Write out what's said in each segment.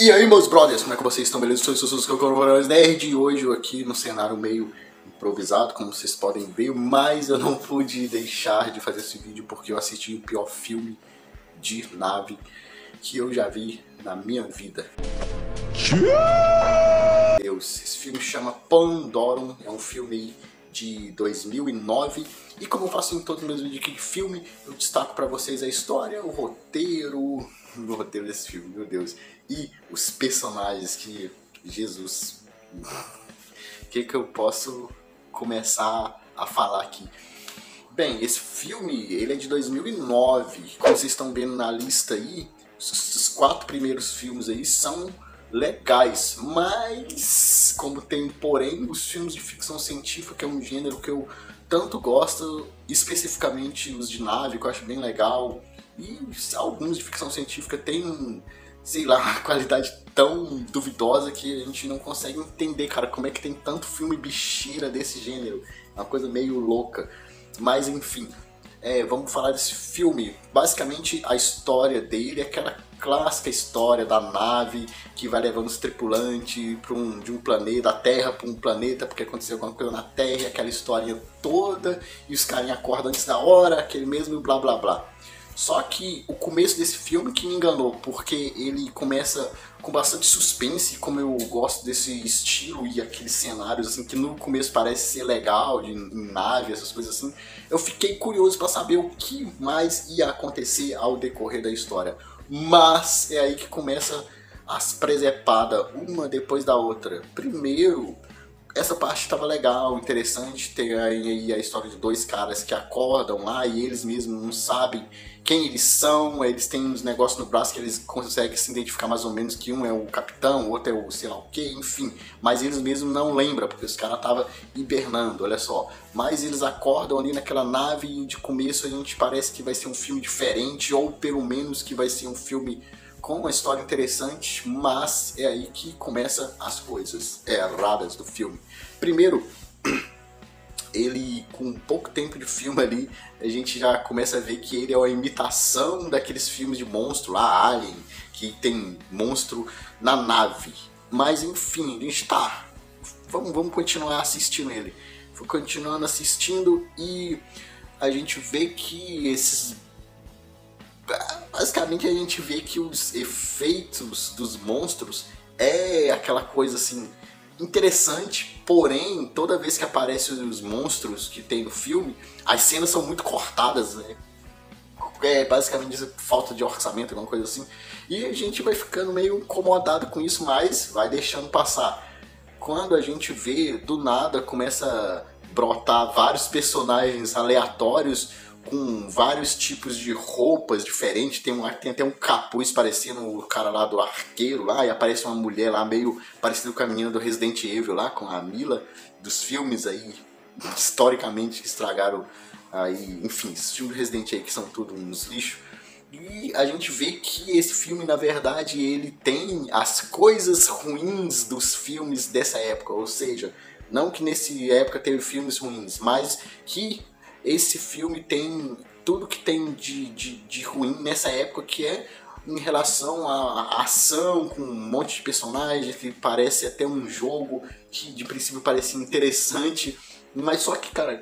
E aí, meus brothers, como é que vocês estão? Beleza? Eu sou o Nerd e hoje eu aqui no cenário meio improvisado, como vocês podem ver, mas eu não pude deixar de fazer esse vídeo porque eu assisti o pior filme de nave que eu já vi na minha vida. Deus, esse filme chama Pandorum, é um filme de 2009 e como eu faço em todos os meus vídeos aqui de filme, eu destaco pra vocês a história, o roteiro desse filme, meu Deus, e os personagens que, Jesus, o que eu posso começar a falar aqui? Bem, esse filme, ele é de 2009, como vocês estão vendo na lista aí, os 4 primeiros filmes aí são legais, mas como tem porém, os filmes de ficção científica, que é um gênero que eu tanto gosto, especificamente os de nave, que eu acho bem legal, e alguns de ficção científica tem, sei lá, uma qualidade tão duvidosa que a gente não consegue entender, cara, como é que tem tanto filme bicheira desse gênero, é uma coisa meio louca, mas enfim. Vamos falar desse filme. Basicamente a história dele é aquela clássica história da nave que vai levando os tripulantes de um planeta, da Terra para um planeta, porque aconteceu alguma coisa na Terra, aquela historinha toda, e os carinhas acordam antes da hora, aquele mesmo blá blá blá. Só que o começo desse filme que me enganou, porque ele começa com bastante suspense, como eu gosto desse estilo e aqueles cenários assim que no começo parece ser legal, em nave, essas coisas assim. Eu fiquei curioso para saber o que mais ia acontecer ao decorrer da história. Mas é aí que começa as presepadas, uma depois da outra. Primeiro, essa parte estava legal, interessante, tem aí a história de 2 caras que acordam lá e eles mesmos não sabem quem eles são, eles têm uns negócios no braço que eles conseguem se identificar mais ou menos, que um é o capitão, o outro é o sei lá o que, enfim, mas eles mesmos não lembram, porque os caras estavam hibernando, olha só. Mas eles acordam ali naquela nave e de começo a gente parece que vai ser um filme diferente, ou pelo menos que vai ser um filme com uma história interessante, mas é aí que começa as coisas erradas do filme. Primeiro, ele com pouco tempo de filme ali, a gente já começa a ver que ele é uma imitação daqueles filmes de monstro lá, Alien, que tem monstro na nave. Mas enfim, a gente tá, vamos continuar assistindo ele. Fui continuando assistindo e a gente vê que basicamente a gente vê que os efeitos dos monstros é aquela coisa assim interessante, porém toda vez que aparecem os monstros que tem no filme, as cenas são muito cortadas, né? Basicamente isso, falta de orçamento, alguma coisa assim, e a gente vai ficando meio incomodado com isso, mas vai deixando passar. Quando a gente vê, do nada começa a brotar vários personagens aleatórios com vários tipos de roupas diferentes, tem até um capuz parecendo o cara lá do arqueiro lá, e aparece uma mulher lá meio parecida com a menina do Resident Evil lá, com a Mila, dos filmes aí, historicamente, que estragaram aí, enfim, esses filmes do Resident Evil que são tudo uns lixos. E a gente vê que esse filme, na verdade, ele tem as coisas ruins dos filmes dessa época, ou seja, não que nessa época teve filmes ruins, mas que esse filme tem tudo que tem de ruim nessa época, que é em relação à ação, com um monte de personagens, que parece até um jogo que de princípio parecia interessante, mas só que, cara,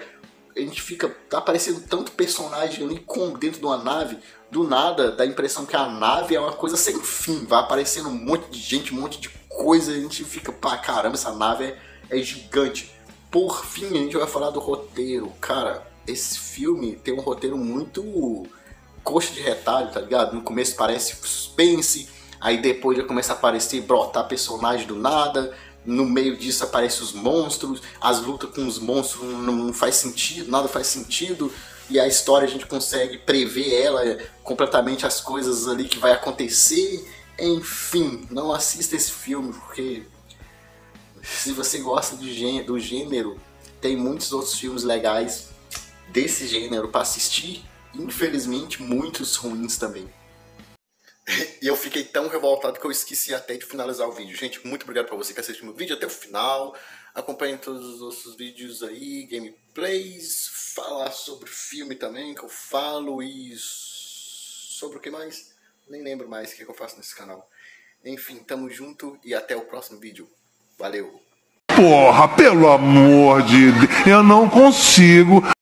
a gente fica, tá aparecendo tanto personagem ali dentro de uma nave, do nada dá a impressão que a nave é uma coisa sem fim, vai aparecendo um monte de gente, um monte de coisa, a gente fica, pá, caramba, essa nave é gigante. Por fim, a gente vai falar do roteiro, cara. Esse filme tem um roteiro muito coxa de retalho, tá ligado? No começo parece suspense, aí depois já começa a aparecer, brotar personagem do nada, no meio disso aparecem os monstros, as lutas com os monstros não faz sentido, nada faz sentido, e a história a gente consegue prever ela completamente, as coisas ali que vai acontecer, enfim, não assista esse filme, porque se você gosta do gênero, tem muitos outros filmes legais desse gênero para assistir, infelizmente muitos ruins também. E eu fiquei tão revoltado que eu esqueci até de finalizar o vídeo. Gente, muito obrigado pra você que assistiu meu vídeo até o final. Acompanhem todos os outros vídeos aí, gameplays, falar sobre filme também que eu falo e sobre o que mais? Nem lembro mais o que eu faço nesse canal. Enfim, tamo junto e até o próximo vídeo. Valeu! Porra, pelo amor de Deus, eu não consigo.